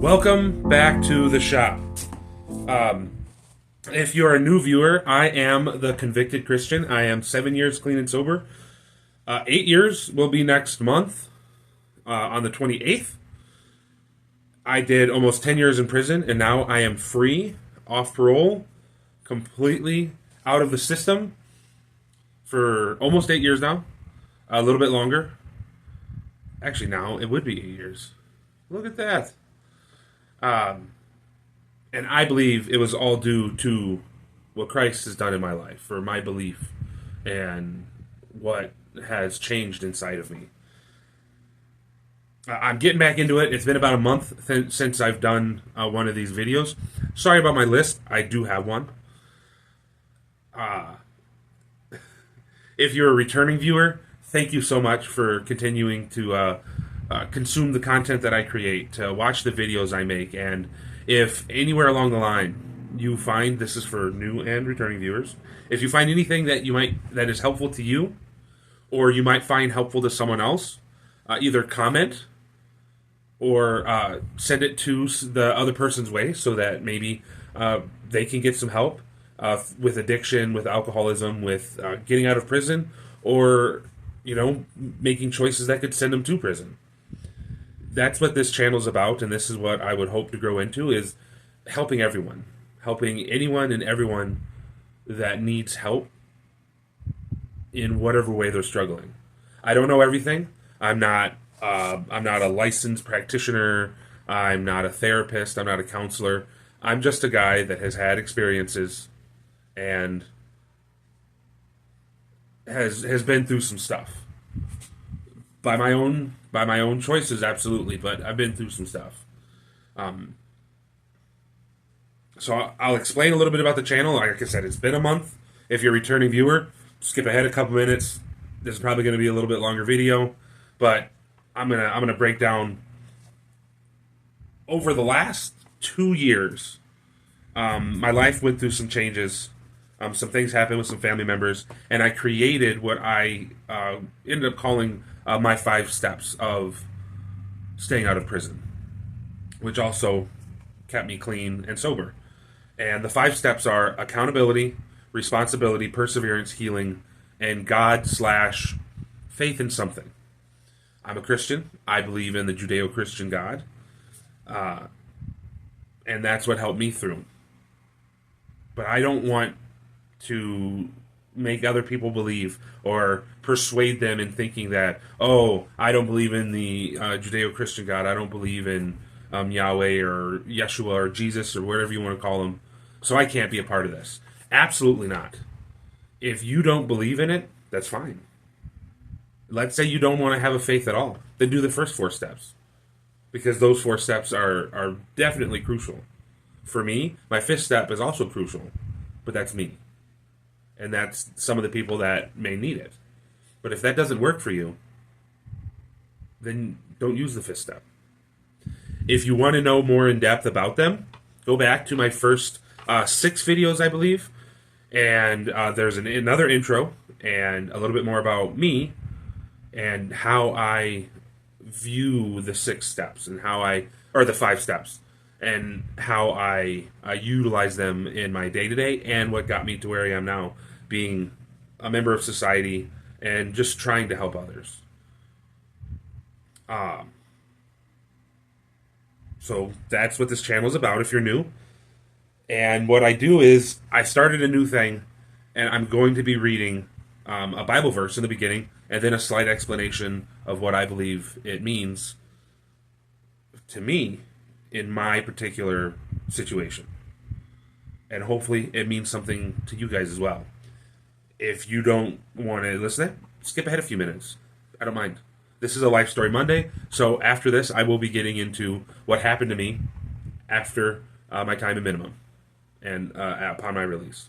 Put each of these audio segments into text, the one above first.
Welcome back to the shop. If you're a new viewer, I am the convicted Christian. I am 7 years clean and sober. 8 years will be next month on the 28th. I did almost 10 years in prison, and now I am free, off parole, completely out of the system for almost 8 years now. A little bit longer. Actually, now it would be 8 years. Look at that. And I believe it was all due to what Christ has done in my life, for my belief and what has changed inside of me. I'm getting back into it. It's been about a month since I've done one of these videos. Sorry about my list. I do have one. If you're a returning viewer, thank you so much for continuing to consume the content that I create, to watch the videos I make. And if anywhere along the line you find, this is for new and returning viewers, if you find anything that is helpful to you, or you might find helpful to someone else, either comment or send it to the other person's way so that maybe they can get some help with addiction, with alcoholism, with getting out of prison, or making choices that could send them to prison. That's what this channel is about, and this is what I would hope to grow into, is helping everyone. Helping anyone and everyone that needs help in whatever way they're struggling. I don't know everything. I'm not a licensed practitioner. I'm not a therapist. I'm not a counselor. I'm just a guy that has had experiences and has been through some stuff. By my own choices, absolutely, but I've been through some stuff. So I'll explain a little bit about the channel. Like I said, it's been a month. If you're a returning viewer, skip ahead a couple minutes. This is probably going to be a little bit longer video, but I'm gonna break down over the last 2 years. My life went through some changes. Some things happened with some family members, and I created what I ended up calling my 5 steps of staying out of prison, which also kept me clean and sober. And the 5 steps are accountability, responsibility, perseverance, healing, and God/faith in something. I'm a Christian. I believe in the Judeo-Christian God. And that's what helped me through. But I don't want to make other people believe or persuade them in thinking that, oh, I don't believe in the Judeo-Christian God. I don't believe in Yahweh or Yeshua or Jesus or whatever you want to call him, so I can't be a part of this. Absolutely not. If you don't believe in it, that's fine. Let's say you don't want to have a faith at all. Then do the first 4 steps. Because those 4 steps are definitely crucial. For me, my 5th step is also crucial. But that's me. And that's some of the people that may need it. But if that doesn't work for you, then don't use the 5th step. If you want to know more in depth about them, go back to my first 6 videos, I believe. And there's another intro and a little bit more about me and how I view the 6 steps and or the 5 steps, and how I utilize them in my day-to-day and what got me to where I am now, being a member of society and just trying to help others. So that's what this channel is about if you're new. And what I do is I started a new thing, and I'm going to be reading a Bible verse in the beginning and then a slight explanation of what I believe it means to me in my particular situation. And hopefully it means something to you guys as well. If you don't want to listen to it, skip ahead a few minutes. I don't mind. This is a Life Story Monday, so after this I will be getting into what happened to me after my time in minimum and upon my release.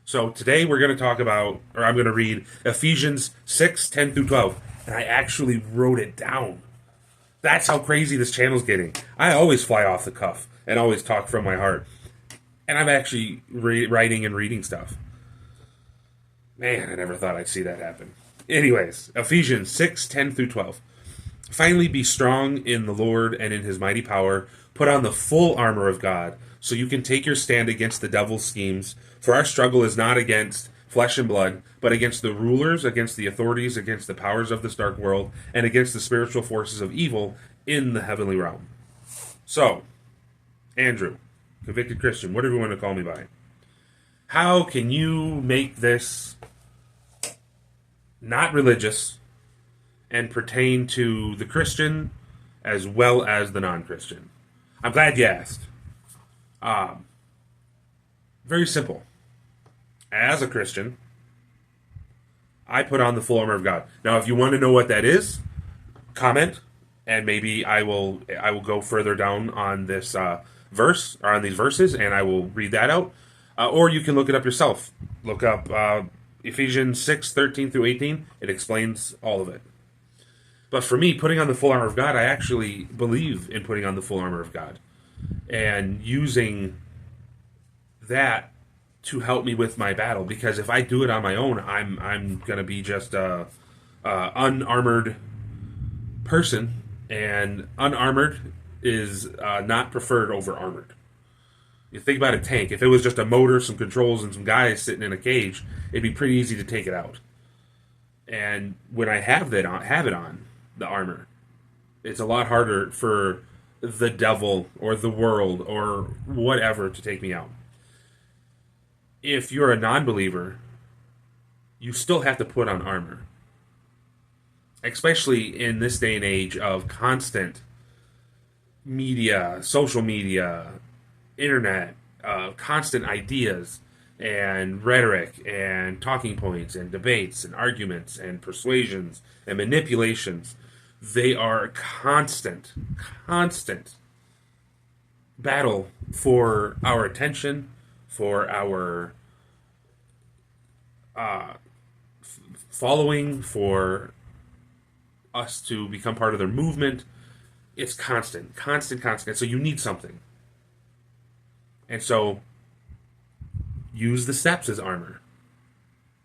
So today we're going to talk about, or I'm going to read Ephesians 6:10 through 12. And I actually wrote it down. That's how crazy this channel's getting. I always fly off the cuff and always talk from my heart. And I'm actually writing and reading stuff. Man, I never thought I'd see that happen. Anyways, Ephesians 6:10 through 12. Finally, be strong in the Lord and in his mighty power. Put on the full armor of God so you can take your stand against the devil's schemes. For our struggle is not against flesh and blood, but against the rulers, against the authorities, against the powers of this dark world, and against the spiritual forces of evil in the heavenly realm. So, Andrew, convicted Christian, whatever you want to call me by, how can you make this not religious and pertain to the Christian as well as the non-Christian? I'm glad you asked. Very simple. As a Christian, I put on the full armor of God. Now, if you want to know what that is, comment, and maybe I will go further down on this verse, or on these verses, and I will read that out. Or you can look it up yourself. Look up Ephesians 6:13 through 18. It explains all of it. But for me, putting on the full armor of God, I actually believe in putting on the full armor of God and using that to help me with my battle. Because if I do it on my own, I'm going to be just a unarmored person, and unarmored is not preferred over armored. You think about a tank. If it was just a motor, some controls, and some guys sitting in a cage, it'd be pretty easy to take it out. And when I have it on the armor, it's a lot harder for the devil or the world or whatever to take me out. If you're a non-believer, you still have to put on armor. Especially in this day and age of constant media, social media, internet, constant ideas and rhetoric and talking points and debates and arguments and persuasions and manipulations. They are a constant battle for our attention, for our following, for us to become part of their movement. It's constant. So you need something. And so use the steps as armor.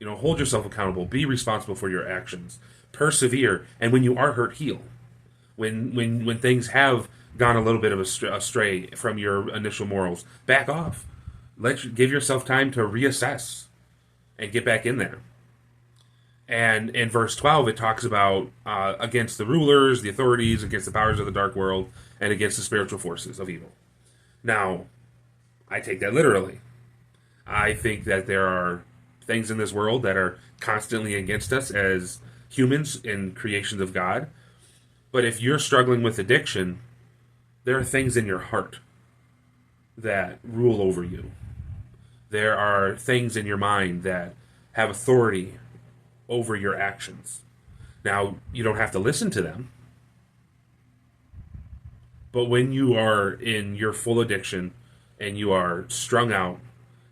Hold yourself accountable. Be responsible for your actions. Persevere. And when you are hurt, heal. When things have gone a little bit of astray from your initial morals, back off. Give yourself time to reassess and get back in there. And in verse 12, it talks about against the rulers, the authorities, against the powers of the dark world, and against the spiritual forces of evil. Now, I take that literally. I think that there are things in this world that are constantly against us as humans and creations of God. But if you're struggling with addiction, there are things in your heart that rule over you. There are things in your mind that have authority over your actions. Now, you don't have to listen to them. But when you are in your full addiction and you are strung out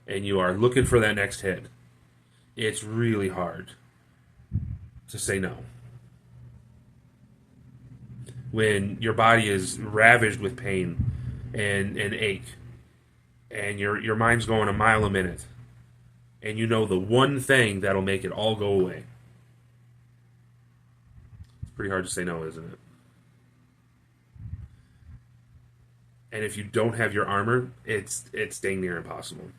and you are looking for that next hit, it's really hard to say no. When your body is ravaged with pain and ache, and your mind's going a mile a minute, and you know the one thing that'll make it all go away, it's pretty hard to say no, isn't it? And if you don't have your armor, it's dang near impossible.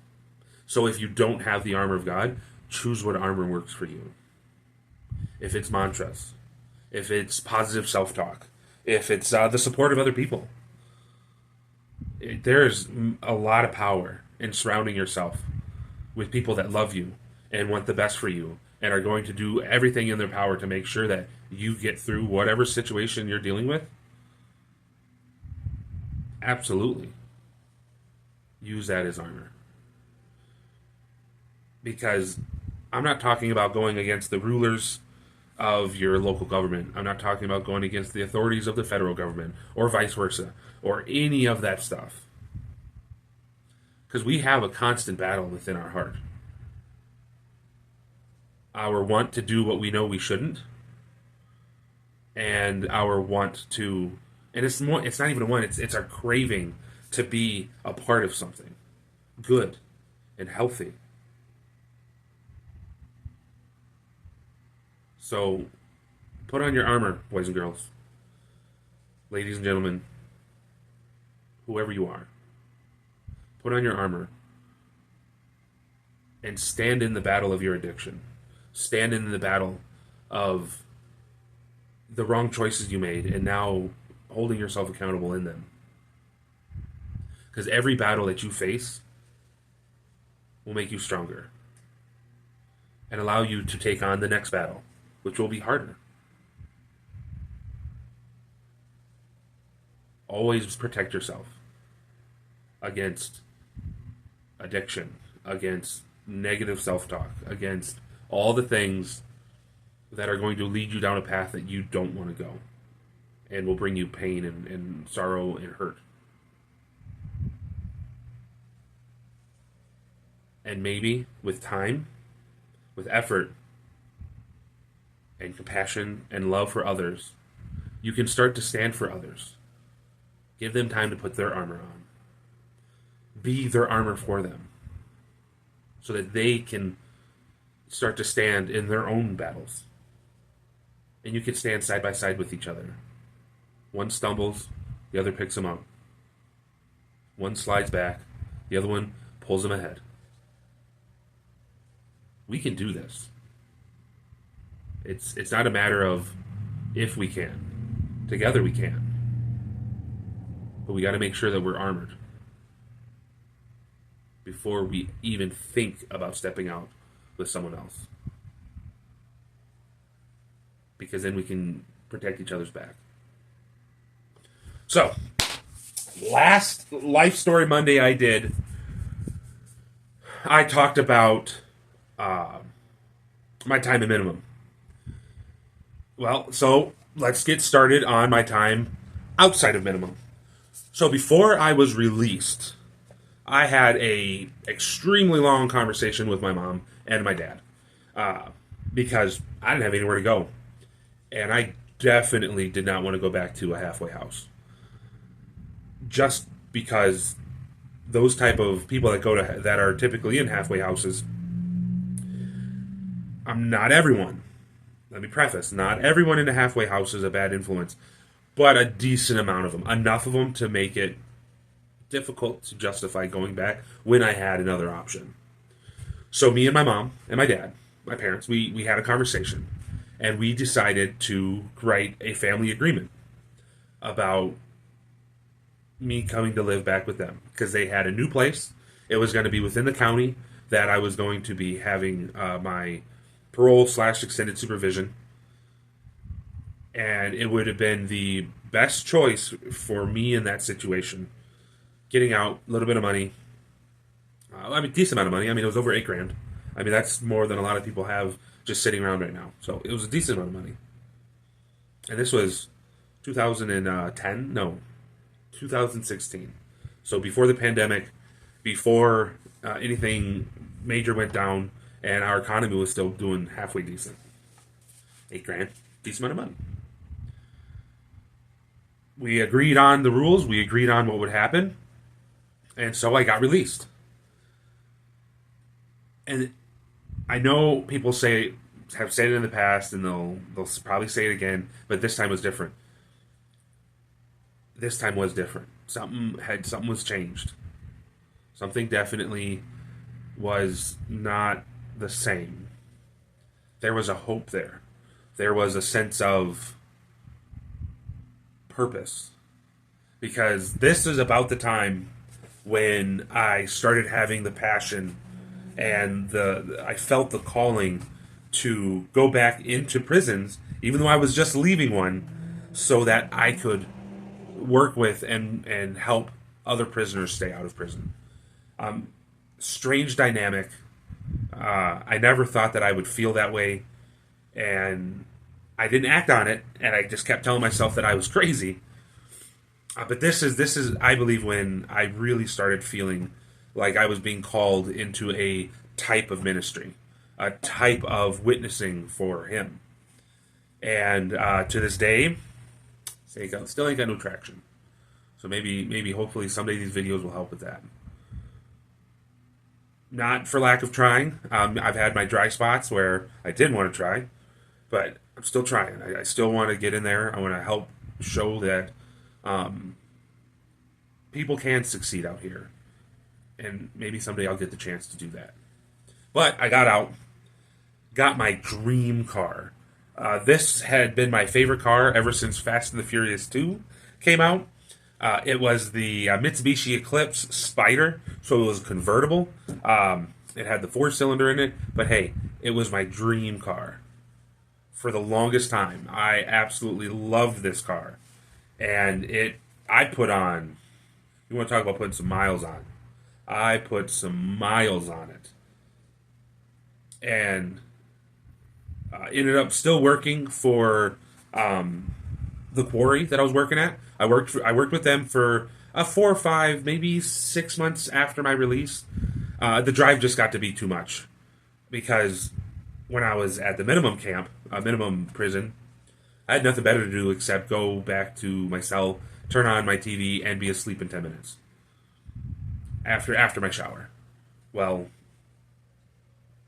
So if you don't have the armor of God, choose what armor works for you. If it's mantras, if it's positive self-talk, if it's the support of other people. There's a lot of power in surrounding yourself with people that love you and want the best for you and are going to do everything in their power to make sure that you get through whatever situation you're dealing with. Absolutely. Use that as armor. Because I'm not talking about going against the rulers of your local government. I'm not talking about going against the authorities of the federal government or vice versa or any of that stuff. Because we have a constant battle within our heart. Our want to do what we know we shouldn't, and our want to, and it's not even a want, it's our craving to be a part of something good and healthy. So, put on your armor, boys and girls. Ladies and gentlemen, whoever you are. Put on your armor and stand in the battle of your addiction. Stand in the battle of the wrong choices you made and now holding yourself accountable in them. Because every battle that you face will make you stronger and allow you to take on the next battle, which will be harder. Always protect yourself against addiction, against negative self-talk, against all the things that are going to lead you down a path that you don't want to go and will bring you pain and sorrow and hurt. And maybe with time, with effort, and compassion and love for others, you can start to stand for others. Give them time to put their armor on. Be their armor for them so that they can start to stand in their own battles. And you can stand side by side with each other. One stumbles, the other picks him up. One slides back, the other one pulls him ahead. We can do this. It's not a matter of if we can. Together we can. But we got to make sure that we're armored before we even think about stepping out with someone else. Because then we can protect each other's back. So, last Life Story Monday I talked about my time at minimum. Well, so let's get started on my time outside of minimum. So before I was released, I had a extremely long conversation with my mom and my dad because I didn't have anywhere to go. And I definitely did not want to go back to a halfway house. Just because those type of people that are typically in halfway houses, not everyone. Let me preface, not everyone in a halfway house is a bad influence, but a decent amount of them. Enough of them to make it difficult to justify going back when I had another option. So me and my mom and my dad, my parents, we had a conversation. And we decided to write a family agreement about me coming to live back with them. Because they had a new place. It was going to be within the county that I was going to be having my parole/extended supervision. And it would have been the best choice for me in that situation. Getting out, a little bit of money. Decent amount of money. It was over $8,000. That's more than a lot of people have just sitting around right now. So it was a decent amount of money. And this was 2010? No, 2016. So before the pandemic, before anything major went down, and our economy was still doing halfway decent. $8,000, decent amount of money. We agreed on the rules. We agreed on what would happen. And so I got released. And I know people have said it in the past, and they'll probably say it again, but this time was different. This time was different. Something was changed. Something definitely was not the same. There was a hope there. There was a sense of purpose. Because this is about the time when I started having the passion and I felt the calling to go back into prisons, even though I was just leaving one, so that I could work with and help other prisoners stay out of prison. Strange dynamic. I never thought that I would feel that way, and I didn't act on it, and I just kept telling myself that I was crazy. But this is, I believe, when I really started feeling like I was being called into a type of ministry, a type of witnessing for him. And to this day, still ain't got no traction. So maybe hopefully someday these videos will help with that. Not for lack of trying. I've had my dry spots where I didn't want to try, but I'm still trying. I still want to get in there. I want to help show that people can succeed out here, and maybe someday I'll get the chance to do that. But I got out, got my dream car. This had been my favorite car ever since Fast and the Furious 2 came out. It was the Mitsubishi Eclipse Spider, so it was convertible. It had the 4-cylinder in it, but hey, it was my dream car. For the longest time, I absolutely loved this car. And I put on, you want to talk about putting some miles on. I put some miles on it. And ended up still working for the quarry that I was working at. I worked with them for 4 or 5, maybe 6 months after my release. The drive just got to be too much because when I was at the minimum camp, minimum prison, I had nothing better to do except go back to my cell, turn on my TV, and be asleep in 10 minutes after my shower. Well,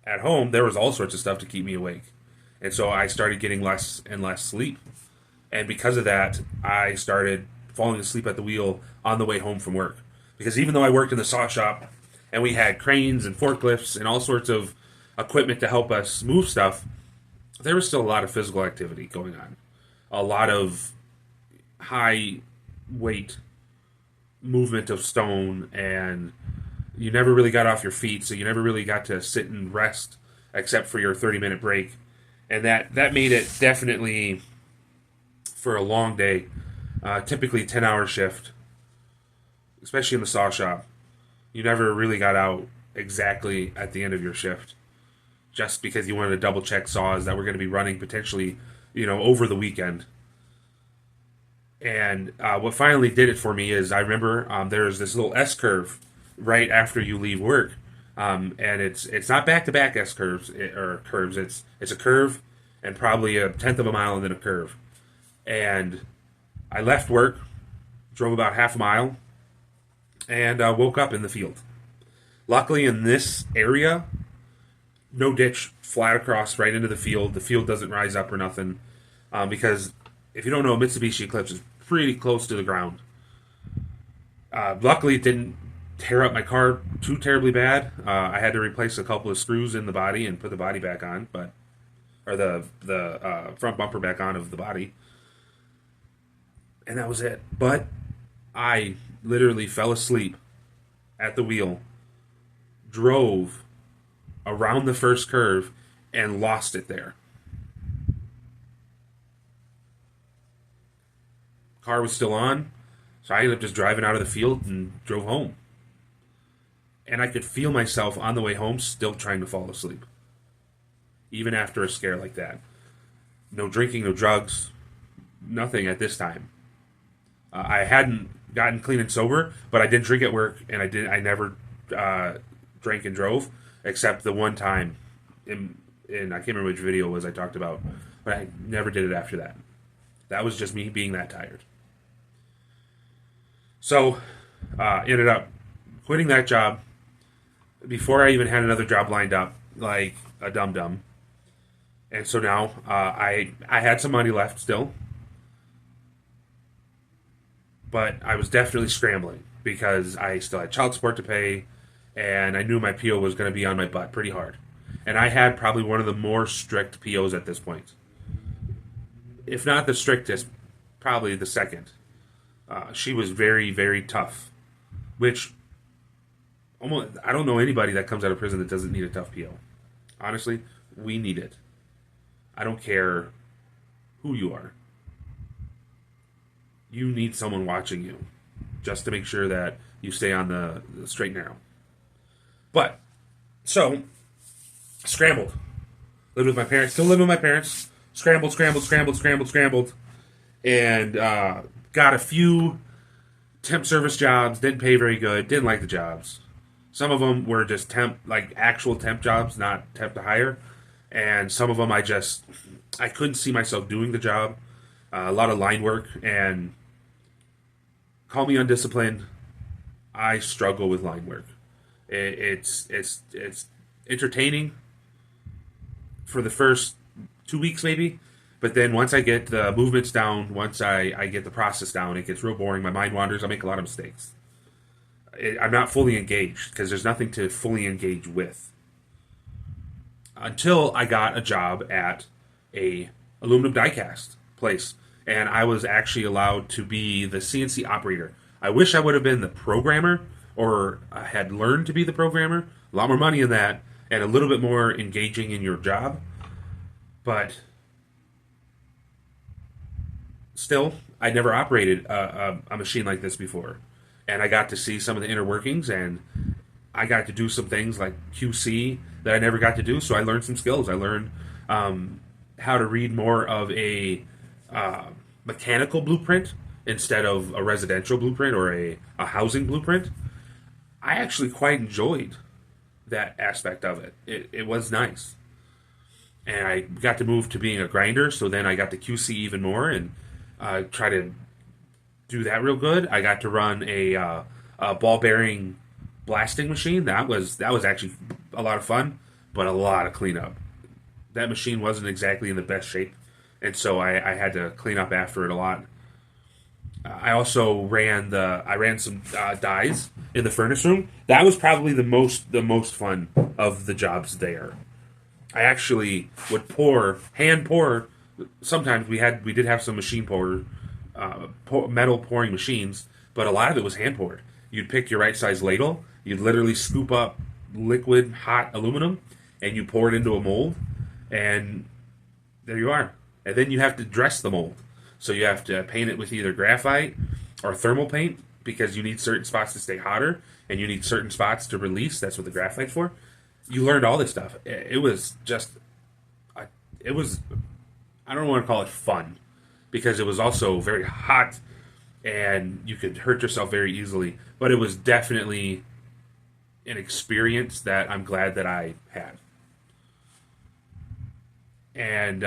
at home there was all sorts of stuff to keep me awake, and so I started getting less and less sleep. And because of that, I started falling asleep at the wheel on the way home from work. Because even though I worked in the saw shop, and we had cranes and forklifts and all sorts of equipment to help us move stuff, there was still a lot of physical activity going on. A lot of high weight movement of stone, and you never really got off your feet, so you never really got to sit and rest except for your 30-minute break. And that made it definitely, for a long day, typically 10-hour shift, especially in the saw shop. You never really got out exactly at the end of your shift, just because you wanted to double check saws that were going to be running potentially, over the weekend. And what finally did it for me is I remember there's this little S curve right after you leave work, and it's not back-to-back S curves or curves. It's a curve and probably a tenth of a mile and then a curve. And I left work, drove about half a mile, and woke up in the field. Luckily, in this area, no ditch, flat across right into the field. The field doesn't rise up or nothing, because if you don't know, Mitsubishi Eclipse is pretty close to the ground. Luckily, it didn't tear up my car too terribly bad. I had to replace a couple of screws in the body and put the body back on, or the front bumper back on of the body. And that was it. But I literally fell asleep at the wheel, drove around the first curve, and lost it there. Car was still on, so I ended up just driving out of the field and drove home. And I could feel myself on the way home still trying to fall asleep, even after a scare like that. No drinking, no drugs, nothing at this time. I hadn't gotten clean and sober, but I didn't drink at work, and I never drank and drove, except the one time in I can't remember which video it was I talked about, but I never did it after that. That was just me being that tired. So, ended up quitting that job before I even had another job lined up, like a dum-dum. And so now, I had some money left still, but I was definitely scrambling because I still had child support to pay, and I knew my PO was going to be on my butt pretty hard. And I had probably one of the more strict POs at this point. If not the strictest, probably the second. She was very, very tough, which I don't know anybody that comes out of prison that doesn't need a tough PO. Honestly, we need it. I don't care who you are. You need someone watching you just to make sure that you stay on the straight and narrow. But, so, scrambled. Lived with my parents, still living with my parents. Scrambled. And got a few temp service jobs, didn't pay very good, didn't like the jobs. Some of them were just temp, like actual temp jobs, not temp to hire. And some of them I couldn't see myself doing the job. A lot of line work, and call me undisciplined, I struggle with line work. It's entertaining for the first 2 weeks maybe, but then once I get the movements down, once I get the process down, it gets real boring. My mind wanders. I make a lot of mistakes. I'm not fully engaged because there's nothing to fully engage with. Until I got a job at a aluminum diecast place, and I was actually allowed to be the CNC operator. I wish I would have been the programmer, or I had learned to be the programmer. A lot more money in that, and a little bit more engaging in your job. But still, I never operated a machine like this before, and I got to see some of the inner workings, and I got to do some things like QC that I never got to do. So I learned some skills. I learned how to read more of a mechanical blueprint instead of a residential blueprint or a housing blueprint. I actually quite enjoyed that aspect of it. It was nice. And I got to move to being a grinder, so then I got to QC even more and try to do that real good. I got to run a ball bearing blasting machine. That was actually a lot of fun, but a lot of cleanup. That machine wasn't exactly in the best shape, and so I had to clean up after it a lot. I also ran some dies in the furnace room. That was probably the most fun of the jobs there. I actually would hand pour. Sometimes we did have some machine metal pouring machines, but a lot of it was hand poured. You'd pick your right size ladle. You'd literally scoop up liquid hot aluminum, and you pour it into a mold, and there you are. And then you have to dress the mold. So you have to paint it with either graphite or thermal paint because you need certain spots to stay hotter and you need certain spots to release. That's what the graphite's for. You learned all this stuff. It was just, I don't want to call it fun because it was also very hot and you could hurt yourself very easily. But it was definitely an experience that I'm glad that I had. And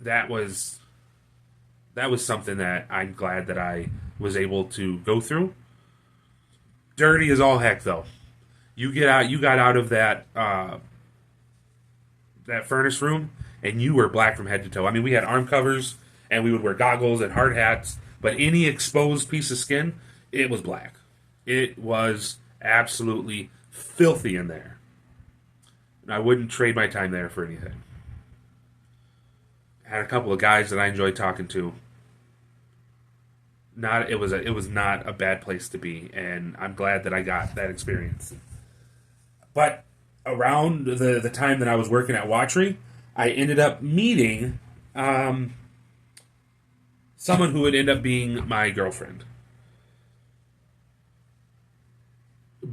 that was something that I'm glad that I was able to go through. Dirty as all heck, though. You got out of that furnace room, and you were black from head to toe. I mean, we had arm covers, and we would wear goggles and hard hats, but any exposed piece of skin, it was black. It was absolutely filthy in there. And I wouldn't trade my time there for anything. I had a couple of guys that I enjoyed talking to. It was not a bad place to be, and I'm glad that I got that experience. But around the time that I was working at Watchery, I ended up meeting someone who would end up being my girlfriend.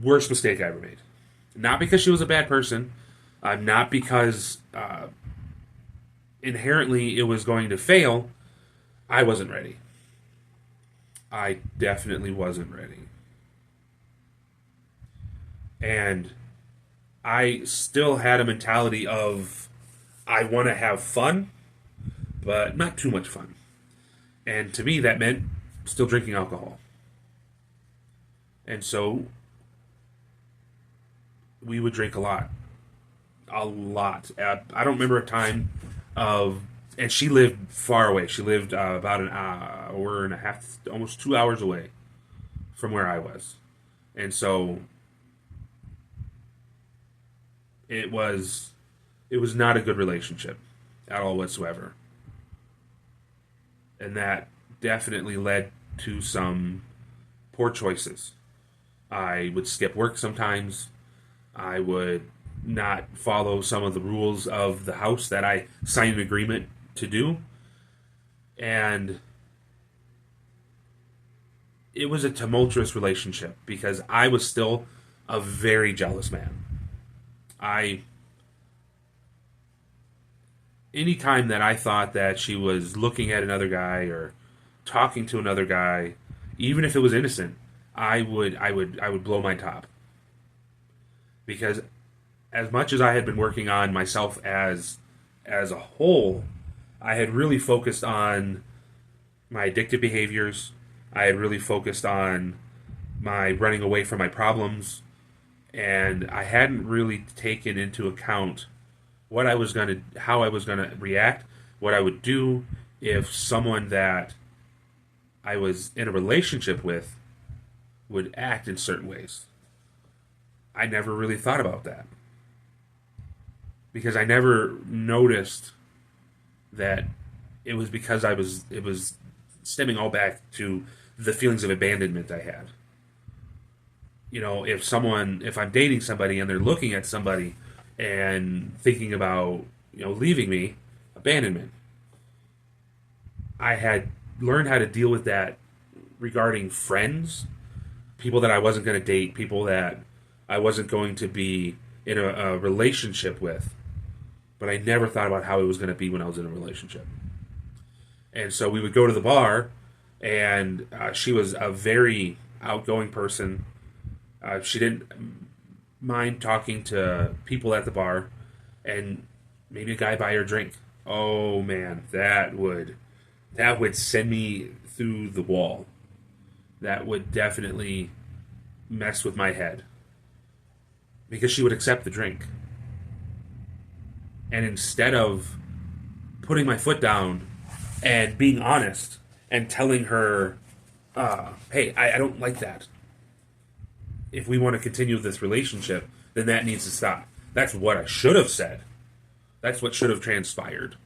Worst mistake I ever made. Not because she was a bad person, not because inherently it was going to fail. I wasn't ready. I definitely wasn't ready. And I still had a mentality of I want to have fun, but not too much fun. And to me, that meant still drinking alcohol. And so we would drink a lot. A lot. I don't remember a time of... And she lived far away. She lived about an hour and a half, almost 2 hours away from where I was. And so it was not a good relationship at all whatsoever. And that definitely led to some poor choices. I would skip work sometimes. I would not follow some of the rules of the house that I signed an agreement to do. And it was a tumultuous relationship because I was still a very jealous man. Anytime that I thought that she was looking at another guy or talking to another guy, even if it was innocent, I would blow my top. Because as much as I had been working on myself as a whole, I had really focused on my addictive behaviors. I had really focused on my running away from my problems, and I hadn't really taken into account how I was going to react, what I would do if someone that I was in a relationship with would act in certain ways. I never really thought about that because I never noticed that it was because it was stemming all back to the feelings of abandonment I had. You know, if I'm dating somebody and they're looking at somebody and thinking about, you know, leaving me, abandonment. I had learned how to deal with that regarding friends, people that I wasn't going to date, people that I wasn't going to be in a relationship with, but I never thought about how it was going to be when I was in a relationship. And so we would go to the bar, and she was a very outgoing person. She didn't mind talking to people at the bar, and maybe a guy buy her a drink. Oh man, that would send me through the wall. That would definitely mess with my head. Because she would accept the drink. And instead of putting my foot down and being honest and telling her, hey, I don't like that. If we want to continue this relationship, then that needs to stop. That's what I should have said. That's what should have transpired.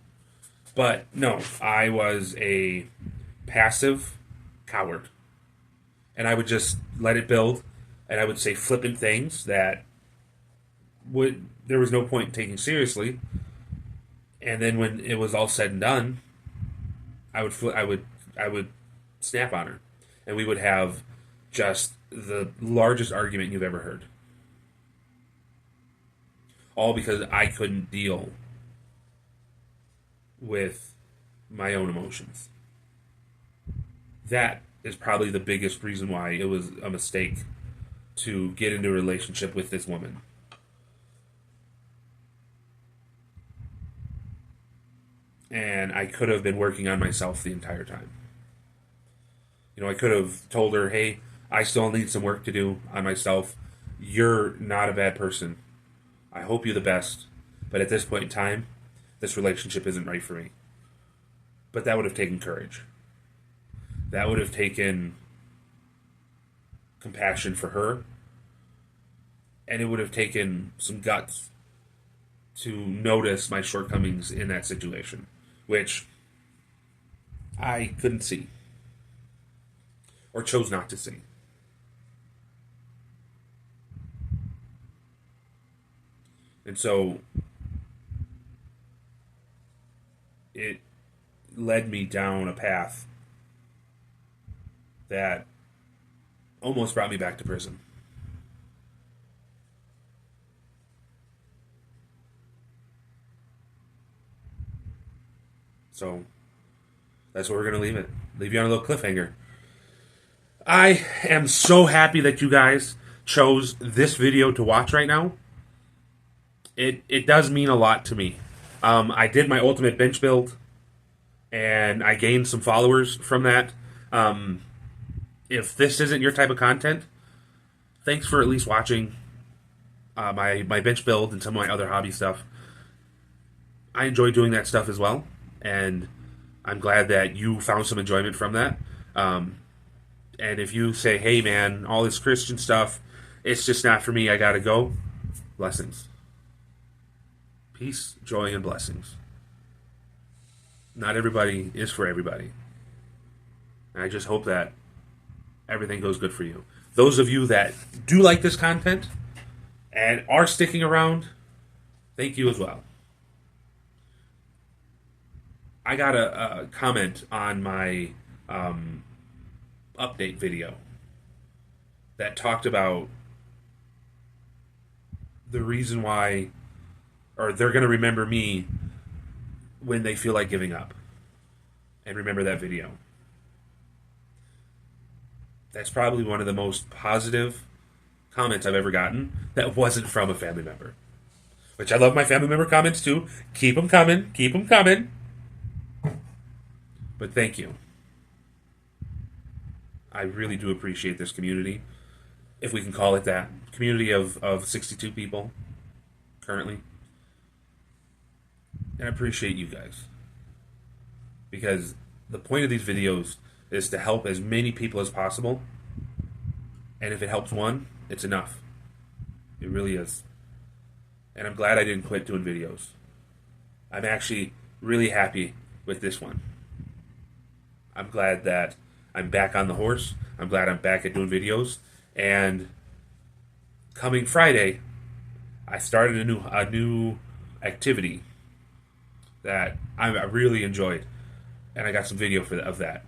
But no, I was a passive coward. And I would just let it build, and I would say flippant things that there was no point in taking seriously. And then when it was all said and done, I would snap on her, and we would have just the largest argument you've ever heard. All because I couldn't deal with my own emotions. That is probably the biggest reason why it was a mistake to get into a relationship with this woman. And I could have been working on myself the entire time. You know, I could have told her, hey, I still need some work to do on myself. You're not a bad person. I hope you're the best. But at this point in time, this relationship isn't right for me. But that would have taken courage. That would have taken compassion for her. And it would have taken some guts to notice my shortcomings in that situation, which I couldn't see or chose not to see. And so it led me down a path that almost brought me back to prison. So that's where we're going to leave it. Leave you on a little cliffhanger. I am so happy that you guys chose this video to watch right now. It does mean a lot to me. I did my ultimate bench build, and I gained some followers from that. If this isn't your type of content, thanks for at least watching my bench build and some of my other hobby stuff. I enjoy doing that stuff as well, and I'm glad that you found some enjoyment from that. And if you say, hey man, all this Christian stuff, it's just not for me, I gotta go, blessings. Peace, joy, and blessings. Not everybody is for everybody. And I just hope that everything goes good for you. Those of you that do like this content and are sticking around, thank you as well. I got a comment on my update video that talked about the reason why, or they're going to remember me when they feel like giving up. And remember that video. That's probably one of the most positive comments I've ever gotten that wasn't from a family member. Which I love my family member comments too. Keep them coming. Keep them coming. But thank you. I really do appreciate this community, if we can call it that. Community of 62 people currently. And I appreciate you guys. Because the point of these videos is to help as many people as possible And if it helps one, it's enough. It really is. And I'm glad I didn't quit doing videos. I'm actually really happy with this one. I'm glad that I'm back on the horse. I'm glad I'm back at doing videos. And coming Friday, I started a new activity that I really enjoyed, and I got some video of that.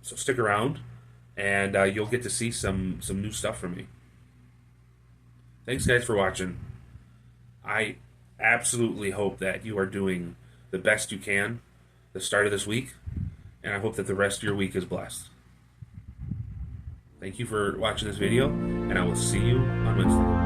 So stick around, and you'll get to see some new stuff from me. Thanks, guys, for watching. I absolutely hope that you are doing the best you can the start of this week, and I hope that the rest of your week is blessed. Thank you for watching this video, and I will see you on Wednesday.